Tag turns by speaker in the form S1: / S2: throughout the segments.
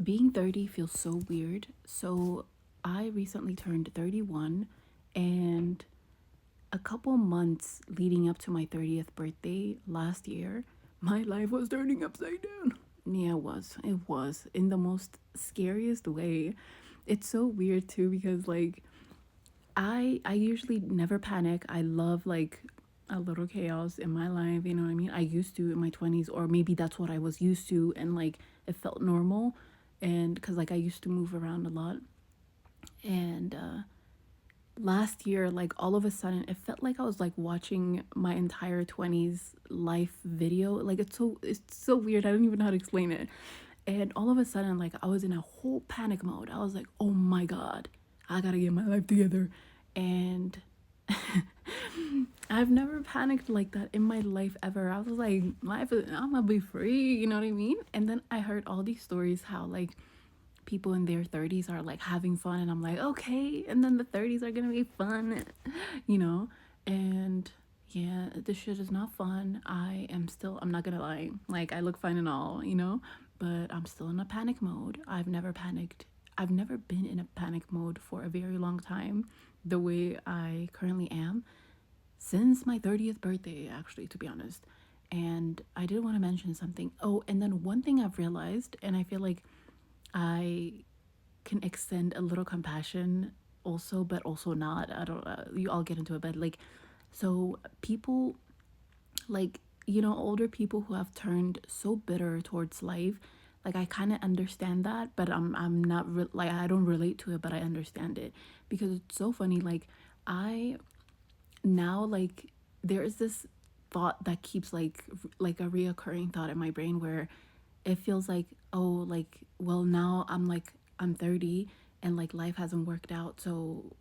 S1: Being 30 feels so weird. So I recently turned 31, and a couple months leading up to my 30th birthday last year, my life was turning upside down. Yeah, it was. It was in the most scariest way. It's so weird too because like I usually never panic. I love like a little chaos in my life, you know what I mean? I used to in my 20s, or maybe that's what I was used to, and like it felt normal. And cuz like I used to move around a lot, and last year, like all of a sudden it felt like I was like watching my entire 20s life video. Like it's so weird. I don't even know how to explain it. And all of a sudden, like I was in a whole panic mode. I was like, oh my god, I gotta get my life together. And I've never panicked like that in my life ever. I was like, life is, I'm gonna be free, you know what I mean? And then I heard all these stories how like people in their 30s are like having fun, and I'm like, okay, and then the 30s are gonna be fun, you know? And yeah, this shit is not fun. I'm not gonna lie, like I look fine and all, you know, but I'm still in a panic mode. I've never panicked. I've never been in a panic mode for a very long time the way I currently am since my 30th birthday, actually, to be honest. And I did want to mention something. Oh, and then one thing I've realized, and I feel like I can extend a little compassion also, but also not. I don't, you all get into it, but like, so people, like, you know, older people who have turned so bitter towards life, like I kind of understand that, but I'm not like I don't relate to it, but I understand it because it's so funny. Like I now like there's this thought that keeps like a reoccurring thought in my brain where it feels like, oh, like, well, now I'm 30, and like life hasn't worked out, so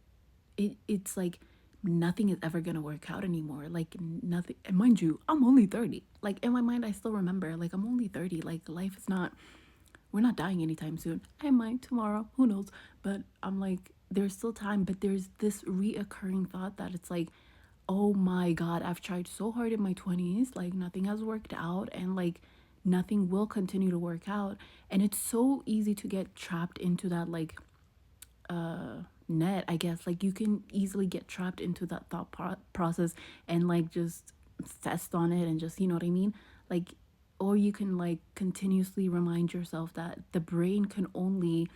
S1: it's like nothing is ever gonna work out anymore, like nothing. And mind you, I'm only 30. Like in my mind I still remember, like, I'm only 30. Like life is not, we're not dying anytime soon. I might tomorrow, who knows? But I'm like, there's still time. But there's this reoccurring thought that it's like, oh my god, I've tried so hard in my 20s, like nothing has worked out, and like nothing will continue to work out. And it's so easy to get trapped into that like net, I guess. Like you can easily get trapped into that thought process and like just fest on it and just, you know what I mean? Like, or you can like continuously remind yourself that the brain can only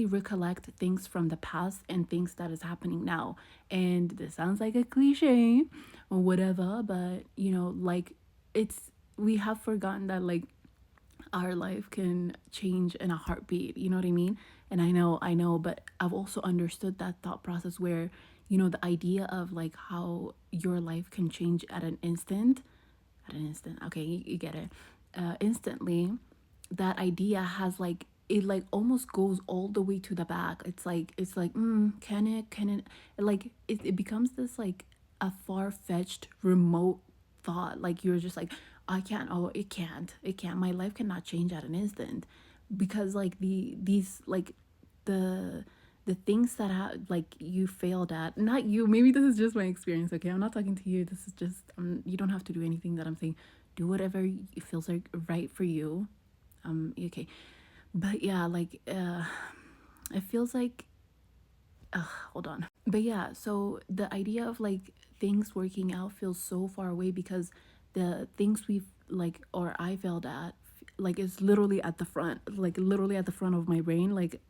S1: recollect things from the past and things that is happening now. And this sounds like a cliche or whatever, but you know, like it's, we have forgotten that like our life can change in a heartbeat, you know what I mean? And I know, but I've also understood that thought process where, you know, the idea of like how your life can change at an instant, okay, you get it, instantly. That idea has like, it like almost goes all the way to the back. It's like, can it, like it becomes this like a far-fetched remote thought. Like you're just like, I can't, oh, it can't, my life cannot change at an instant, because like these like the the things that like you failed at, not you, maybe this is just my experience, okay, I'm not talking to you, this is just, you don't have to do anything that I'm saying. Do whatever it feels like right for you. Okay, but yeah, like it feels like, hold on, but yeah, so the idea of like things working out feels so far away because the things we've like, or I failed at, like it's literally at the front, like literally at the front of my brain, like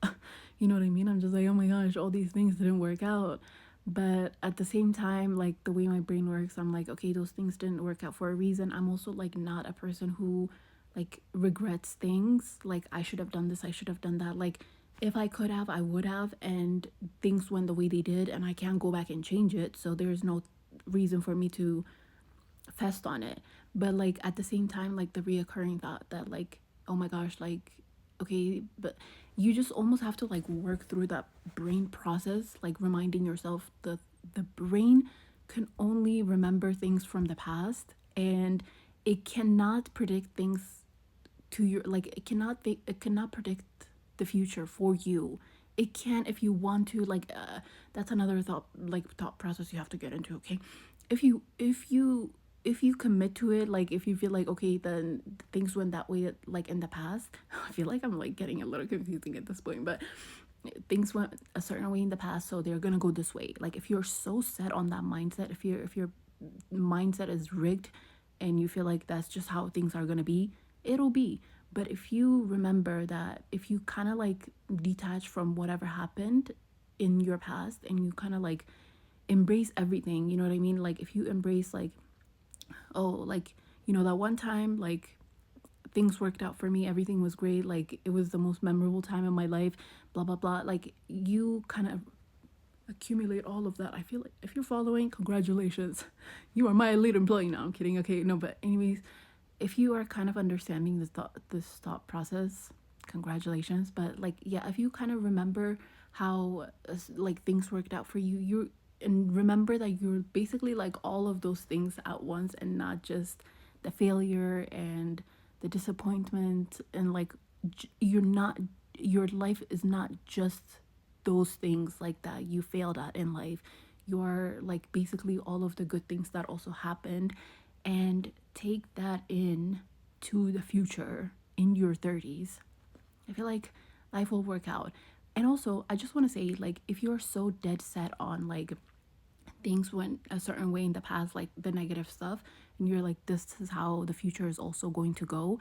S1: you know what I mean? I'm just like, oh my gosh, all these things didn't work out. But at the same time, like the way my brain works, I'm like, okay, those things didn't work out for a reason. I'm also like not a person who like regrets things, like I should have done this, I should have done that. Like if I could have, I would have, and things went the way they did, and I can't go back and change it, so there's no reason for me to fest on it. But like at the same time, like the reoccurring thought that like, oh my gosh, like, okay, but you just almost have to like work through that brain process, like reminding yourself that the brain can only remember things from the past, and it cannot predict things to your, like it cannot predict the future for you. It can if you want to, like that's another thought, like thought process you have to get into, okay? If you if you commit to it, like if you feel like, okay, then things went that way, like in the past. I feel like I'm like getting a little confusing at this point, but things went a certain way in the past, so they're gonna go this way. Like if you're so set on that mindset, if your mindset is rigged and you feel like that's just how things are gonna be, it'll be. But if you remember that, if you kind of like detach from whatever happened in your past and you kind of like embrace everything, you know what I mean? Like if you embrace like, oh, like, you know, that one time, like things worked out for me, everything was great, like it was the most memorable time in my life, blah blah blah. Like you kind of accumulate all of that. I feel like if you're following, congratulations, you are my elite employee. Now I'm kidding. Okay, no, but anyways, if you are kind of understanding this thought process, congratulations. But like, yeah, if you kind of remember how like things worked out for you, you and remember that you're basically like all of those things at once, and not just the failure and the disappointment, and like you're not, your life is not just those things like that you failed at in life. You're like basically all of the good things that also happened, and take that in to the future in your 30s. I feel like life will work out. And also, I just want to say, like, if you're so dead set on like things went a certain way in the past, like the negative stuff, and you're like, this is how the future is also going to go.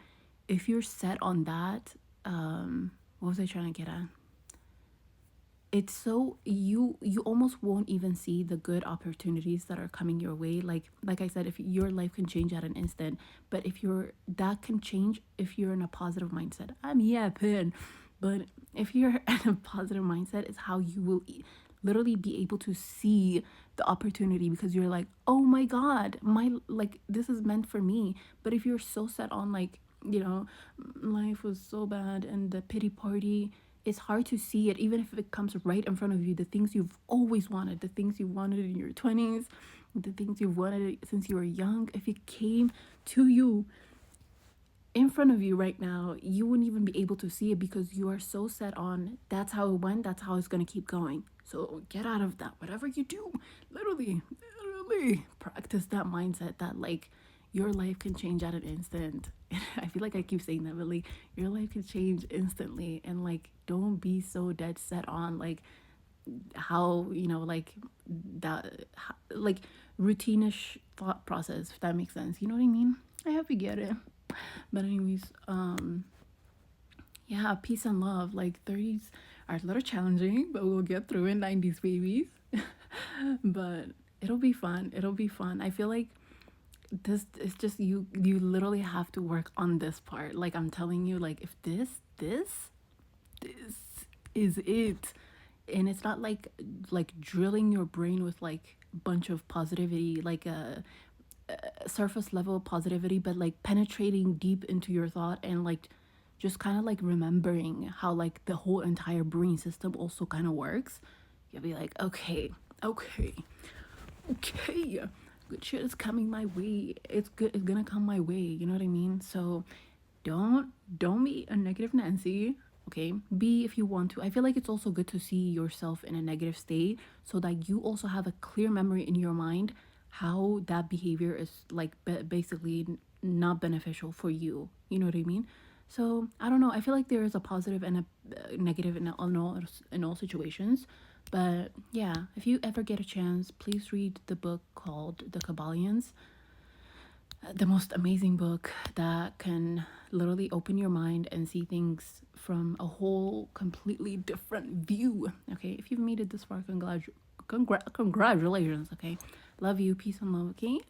S1: If you're set on that, what was I trying to get at? It's so you almost won't even see the good opportunities that are coming your way. Like I said, if your life can change at an instant, but if you're, that can change if you're in a positive mindset. I'm yapping, but if you're in a positive mindset, is how you will literally be able to see the opportunity, because you're like, oh my god, my, like this is meant for me. But if you're so set on like, you know, life was so bad and the pity party, it's hard to see it, even if it comes right in front of you. The things you've always wanted, the things you wanted in your 20s, the things you've wanted since you were young, if it came to you in front of you right now, you wouldn't even be able to see it, because you are so set on that's how it went, that's how it's going to keep going. So get out of that. Whatever you do, literally practice that mindset that like your life can change at an instant. I feel like I keep saying that, but like your life can change instantly. And like don't be so dead set on like how, you know, like that, like routinish thought process, if that makes sense. You know what I mean? I hope you get it. But anyways, yeah, peace and love. Like 30s are a little challenging, but we'll get through it. 90s babies. But it'll be fun. It'll be fun. I feel like this is just, you literally have to work on this part. Like I'm telling you, like if this is it. And it's not like drilling your brain with like bunch of positivity, like a surface level positivity, but like penetrating deep into your thought, and like just kind of like remembering how like the whole entire brain system also kind of works. You'll be like, okay, okay, good shit is coming my way. It's good, it's gonna come my way, you know what I mean? So don't be a negative Nancy. Okay, be if you want to. I feel like it's also good to see yourself in a negative state, so that you also have a clear memory in your mind how that behavior is like basically not beneficial for you. You know what I mean? So I don't know. I feel like there is a positive and a negative in all situations. But yeah, if you ever get a chance, please read the book called The Kabbalions. The most amazing book that can literally open your mind and see things from a whole completely different view. Okay, if you've made it this far, congratulations. Okay, love you, peace and love. Okay.